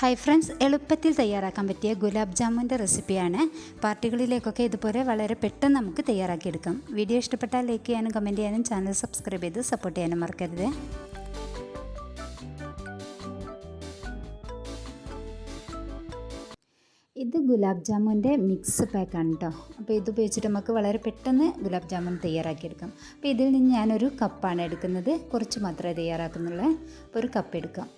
Hi friends, എളുപ്പത്തിൽ തയ്യാറാക്കാൻ പറ്റിയ ഗുലാബ് ജാമുൻ്റെ റെസിപ്പിയാണ്. പാർട്ടികളിലേക്കൊക്കെ ഇതുപോലെ വളരെ പെട്ടെന്ന് നമുക്ക് തയ്യാറാക്കിയെടുക്കാം. വീഡിയോ ഇഷ്ടപ്പെട്ടാൽ ലൈക്ക് ചെയ്യാനും കമൻറ്റ് ചെയ്യാനും ചാനൽ സബ്സ്ക്രൈബ് ചെയ്ത് സപ്പോർട്ട് ചെയ്യാനും മറക്കരുത്. ഇത് ഗുലാബ് ജാമുൻ്റെ മിക്സ് പാക്കാണ് കേട്ടോ. അപ്പോൾ ഇത് ഉപയോഗിച്ചിട്ട് നമുക്ക് വളരെ പെട്ടെന്ന് ഗുലാബ് ജാമുൻ തയ്യാറാക്കിയെടുക്കാം. അപ്പോൾ ഇതിൽ നിന്ന് ഞാനൊരു കപ്പാണ് എടുക്കുന്നത്, കുറച്ച് മാത്രമേ തയ്യാറാക്കുന്നുള്ളൂ. അപ്പോൾ ഒരു കപ്പ് എടുക്കാം.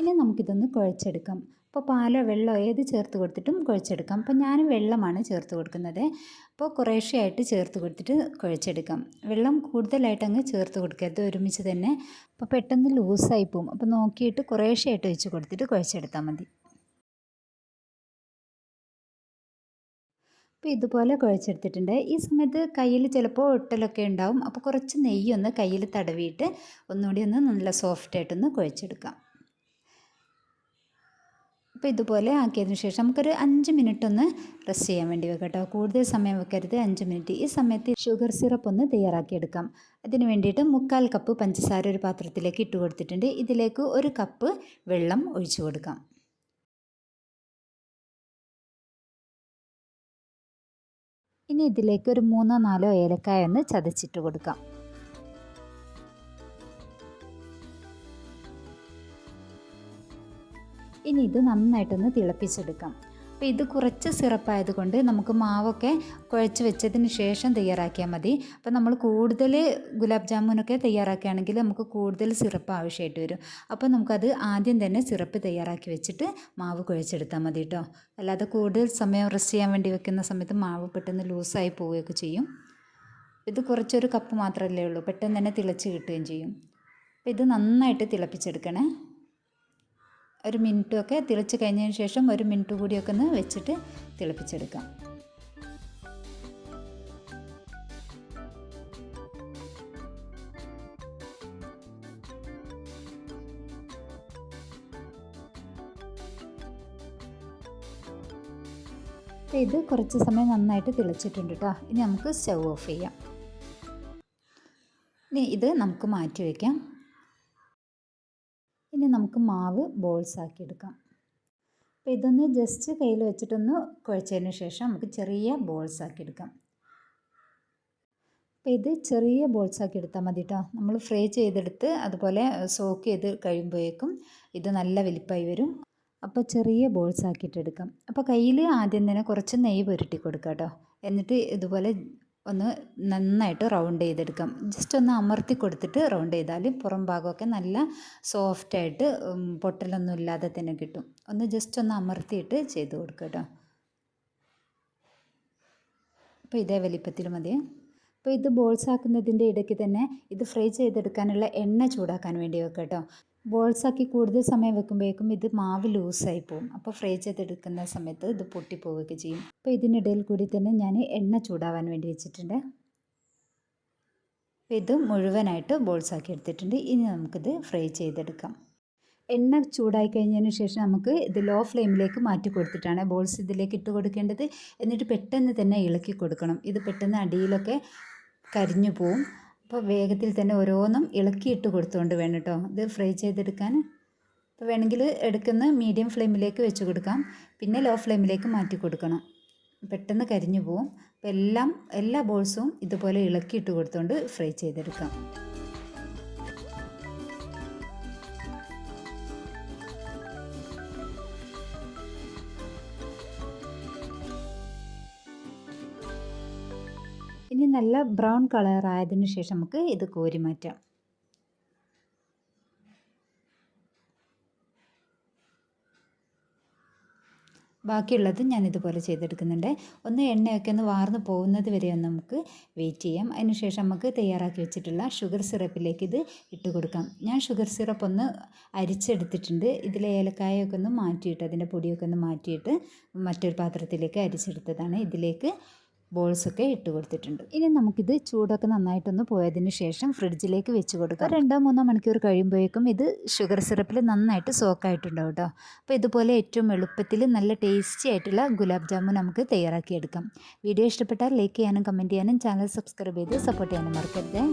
ഇനി നമുക്കിതൊന്ന് കുഴച്ചെടുക്കാം. അപ്പോൾ പാലോ വെള്ളമോ ഏത് ചേർത്ത് കൊടുത്തിട്ടും കുഴച്ചെടുക്കാം. അപ്പോൾ ഞാൻ വെള്ളമാണ് ചേർത്ത് കൊടുക്കുന്നത്. അപ്പോൾ കുറേശ്ശെയായിട്ട് ചേർത്ത് കൊടുത്തിട്ട് കുഴച്ചെടുക്കാം. വെള്ളം കൂടുതലായിട്ട് അങ്ങ് ചേർത്ത് കൊടുക്കരുത് ഒരുമിച്ച് തന്നെ. അപ്പോൾ പെട്ടെന്ന് ലൂസായി പോവും. അപ്പോൾ നോക്കിയിട്ട് കുറേശ്ശെയായിട്ട് ഒഴിച്ച് കൊടുത്തിട്ട് കുഴച്ചെടുത്താൽ മതി. അപ്പോൾ ഇതുപോലെ കുഴച്ചെടുത്തിട്ടുണ്ട്. ഈ സമയത്ത് കയ്യിൽ ചിലപ്പോൾ ഒട്ടലൊക്കെ ഉണ്ടാവും. അപ്പോൾ കുറച്ച് നെയ്യൊന്ന് കയ്യിൽ തടവിയിട്ട് ഒന്നുകൂടി ഒന്ന് നല്ല സോഫ്റ്റായിട്ടൊന്ന് കുഴച്ചെടുക്കാം. അപ്പോൾ ഇതുപോലെ ആക്കിയതിന് ശേഷം നമുക്കൊരു 5 മിനിറ്റ് ഒന്ന് റെസ്റ്റ് ചെയ്യാൻ വേണ്ടി വെക്കാം കേട്ടോ. കൂടുതൽ സമയം വെക്കരുത്, 5 മിനിറ്റ്. ഈ സമയത്ത് ഷുഗർ സിറപ്പ് ഒന്ന് തയ്യാറാക്കിയെടുക്കാം. അതിന് വേണ്ടിയിട്ട് 1/4 കപ്പ് പഞ്ചസാര ഒരു പാത്രത്തിലേക്ക് ഇട്ട് കൊടുത്തിട്ടുണ്ട്. ഇതിലേക്ക് 1 കപ്പ് വെള്ളം ഒഴിച്ചു കൊടുക്കാം. ഇനി ഇതിലേക്ക് ഒരു 3-4 ഏലക്കായ ഒന്ന് ചതച്ചിട്ട് കൊടുക്കാം. ഇനി ഇത് നന്നായിട്ടൊന്ന് തിളപ്പിച്ചെടുക്കാം. അപ്പോൾ ഇത് കുറച്ച് സിറപ്പായതുകൊണ്ട് നമുക്ക് മാവൊക്കെ കുഴച്ച് വെച്ചതിന് ശേഷം തയ്യാറാക്കിയാൽ മതി. അപ്പോൾ നമ്മൾ കൂടുതൽ ഗുലാബ് ജാമുനൊക്കെ തയ്യാറാക്കുകയാണെങ്കിൽ നമുക്ക് കൂടുതൽ സിറപ്പ് ആവശ്യമായിട്ട് വരും. അപ്പോൾ നമുക്കത് ആദ്യം തന്നെ സിറപ്പ് തയ്യാറാക്കി വെച്ചിട്ട് മാവ് കുഴച്ചെടുത്താൽ മതി കേട്ടോ. അല്ലാതെ കൂടുതൽ സമയം റെസ്റ്റ് ചെയ്യാൻ വേണ്ടി വെക്കുന്ന സമയത്ത് മാവ് പെട്ടെന്ന് ലൂസായി പോവുകയൊക്കെ ചെയ്യും. ഇത് കുറച്ചൊരു കപ്പ് മാത്രമല്ലേ ഉള്ളൂ, പെട്ടെന്ന് തന്നെ തിളച്ച് കിട്ടുകയും ചെയ്യും. അപ്പോൾ ഇത് നന്നായിട്ട് തിളപ്പിച്ചെടുക്കണേ. 1 മിനിറ്റൊക്കെ തിളച്ച് കഴിഞ്ഞതിന് ശേഷം 1 മിനിറ്റ് കൂടിയൊക്കെ ഒന്ന് വെച്ചിട്ട് തിളപ്പിച്ചെടുക്കാം. ഇത് കുറച്ച് സമയം നന്നായിട്ട് തിളച്ചിട്ടുണ്ട് കേട്ടോ. ഇനി നമുക്ക് സ്റ്റൗ ഓഫ് ചെയ്യാം. ഇനി ഇത് നമുക്ക് മാറ്റി വയ്ക്കാം. ഇനി നമുക്ക് മാവ് ബോൾസ് ആക്കി എടുക്കാം. അപ്പോൾ ഇതൊന്ന് ജസ്റ്റ് കയ്യിൽ വെച്ചിട്ടൊന്ന് കുഴച്ചതിന് ശേഷം നമുക്ക് ചെറിയ ബോൾസ് ആക്കി എടുക്കാം. അപ്പോൾ ഇത് ചെറിയ ബോൾസ് ആക്കി എടുത്താൽ മതി കേട്ടോ. നമ്മൾ ഫ്രൈ ചെയ്തെടുത്ത് അതുപോലെ സോക്ക് ചെയ്ത് കഴിയുമ്പോഴേക്കും ഇത് നല്ല വലിപ്പമായി വരും. അപ്പോൾ ചെറിയ ബോൾസ് ആക്കിയിട്ടെടുക്കാം. അപ്പോൾ കയ്യിൽ ആദ്യം തന്നെ കുറച്ച് നെയ്യ് പുരട്ടി കൊടുക്കാം കേട്ടോ. എന്നിട്ട് ഇതുപോലെ ഒന്ന് നന്നായിട്ട് റൗണ്ട് ചെയ്തെടുക്കാം. ജസ്റ്റ് ഒന്ന് അമർത്തി കൊടുത്തിട്ട് റൗണ്ട് ചെയ്താൽ പുറം ഭാഗമൊക്കെ നല്ല സോഫ്റ്റായിട്ട് പൊട്ടലൊന്നും ഇല്ലാതെ തന്നെ കിട്ടും. ഒന്ന് ജസ്റ്റ് ഒന്ന് അമർത്തിയിട്ട് ചെയ്ത് കൊടുക്കുക കേട്ടോ. അപ്പോൾ ഇതേ വലിപ്പത്തിൽ മതി. അപ്പോൾ ഇത് ബോൾസ് ആക്കുന്നതിൻ്റെ ഇടയ്ക്ക് തന്നെ ഇത് ഫ്രൈ ചെയ്തെടുക്കാനുള്ള എണ്ണ ചൂടാക്കാൻ വേണ്ടി വെക്കാം കേട്ടോ. ബോൾസാക്കി കൂടുതൽ സമയം വെക്കുമ്പോഴേക്കും ഇത് മാവ് ലൂസായി പോകും. അപ്പോൾ ഫ്രൈ ചെയ്തെടുക്കുന്ന സമയത്ത് ഇത് പൊട്ടിപ്പോവുകയൊക്കെ ചെയ്യും. അപ്പോൾ ഇതിനിടയിൽ കൂടി തന്നെ ഞാൻ എണ്ണ ചൂടാവാൻ വേണ്ടി വെച്ചിട്ടുണ്ട്. അപ്പോൾ ഇത് മുഴുവനായിട്ട് ബോൾസാക്കി എടുത്തിട്ടുണ്ട്. ഇനി നമുക്കിത് ഫ്രൈ ചെയ്തെടുക്കാം. എണ്ണ ചൂടായി കഴിഞ്ഞതിന് ശേഷം നമുക്ക് ഇത് ലോ ഫ്ലെയിമിലേക്ക് മാറ്റി കൊടുത്തിട്ടാണ് ബോൾസ് ഇതിലേക്ക് ഇട്ട് കൊടുക്കേണ്ടത്. എന്നിട്ട് പെട്ടെന്ന് തന്നെ ഇളക്കി കൊടുക്കണം. ഇത് പെട്ടെന്ന് അടിയിലൊക്കെ കരിഞ്ഞു പോവും. അപ്പോൾ വേഗത്തിൽ തന്നെ ഓരോന്നും ഇളക്കിയിട്ട് കൊടുത്തുകൊണ്ട് വേണം കേട്ടോ ഇത് ഫ്രൈ ചെയ്തെടുക്കാൻ. അപ്പോൾ വേണമെങ്കിൽ എടുക്കുന്ന മീഡിയം ഫ്ലെയിമിലേക്ക് വെച്ച് കൊടുക്കാം, പിന്നെ ലോ ഫ്ലെയിമിലേക്ക് മാറ്റി കൊടുക്കണം. പെട്ടെന്ന് കരിഞ്ഞു പോവും. അപ്പോൾ എല്ലാ ബോൾസും ഇതുപോലെ ഇളക്കിയിട്ട് കൊടുത്തുകൊണ്ട് ഫ്രൈ ചെയ്തെടുക്കാം. ഇനി നല്ല ബ്രൗൺ കളർ ആയതിനു ശേഷം നമുക്ക് ഇത് കോരി മാറ്റാം. ബാക്കിയുള്ളത് ഞാൻ ഇതുപോലെ ചെയ്തെടുക്കുന്നുണ്ട്. ഒന്ന് എണ്ണയൊക്കെ ഒന്ന് വാർന്ന് പോകുന്നത് വരെ ഒന്ന് നമുക്ക് വെയിറ്റ് ചെയ്യാം. അതിന് ശേഷം നമുക്ക് തയ്യാറാക്കി വെച്ചിട്ടുള്ള ഷുഗർ സിറപ്പിലേക്ക് ഇത് ഇട്ട് കൊടുക്കാം. ഞാൻ ഷുഗർ സിറപ്പ് ഒന്ന് അരിച്ചെടുത്തിട്ടുണ്ട്. ഇതിലെ ഏലക്കായൊക്കെ ഒന്ന് മാറ്റിയിട്ട് അതിൻ്റെ പൊടിയൊക്കെ ഒന്ന് മാറ്റിയിട്ട് മറ്റൊരു പാത്രത്തിലേക്ക് അരിച്ചെടുത്തതാണ്. ഇതിലേക്ക് ബോൾസൊക്കെ ഇട്ട് കൊടുത്തിട്ടുണ്ട്. ഇനി നമുക്കിത് ചൂടൊക്കെ നന്നായിട്ടൊന്ന് പോയതിന് ശേഷം ഫ്രിഡ്ജിലേക്ക് വെച്ച് കൊടുക്കാം. 2-3 മണിക്കൂർ കഴിയുമ്പോഴേക്കും ഇത് ഷുഗർ സിറപ്പിൽ നന്നായിട്ട് സോക്കായിട്ടുണ്ടാവും കേട്ടോ. അപ്പോൾ ഇതുപോലെ ഏറ്റവും എളുപ്പത്തിൽ നല്ല ടേസ്റ്റി ആയിട്ടുള്ള ഗുലാബ് ജാമുൻ നമുക്ക് തയ്യാറാക്കിയെടുക്കാം. വീഡിയോ ഇഷ്ടപ്പെട്ടാൽ ലൈക്ക് ചെയ്യാനും കമൻറ്റ് ചെയ്യാനും ചാനൽ സബ്സ്ക്രൈബ് ചെയ്ത് സപ്പോർട്ട് ചെയ്യാനും മറക്കരുത്.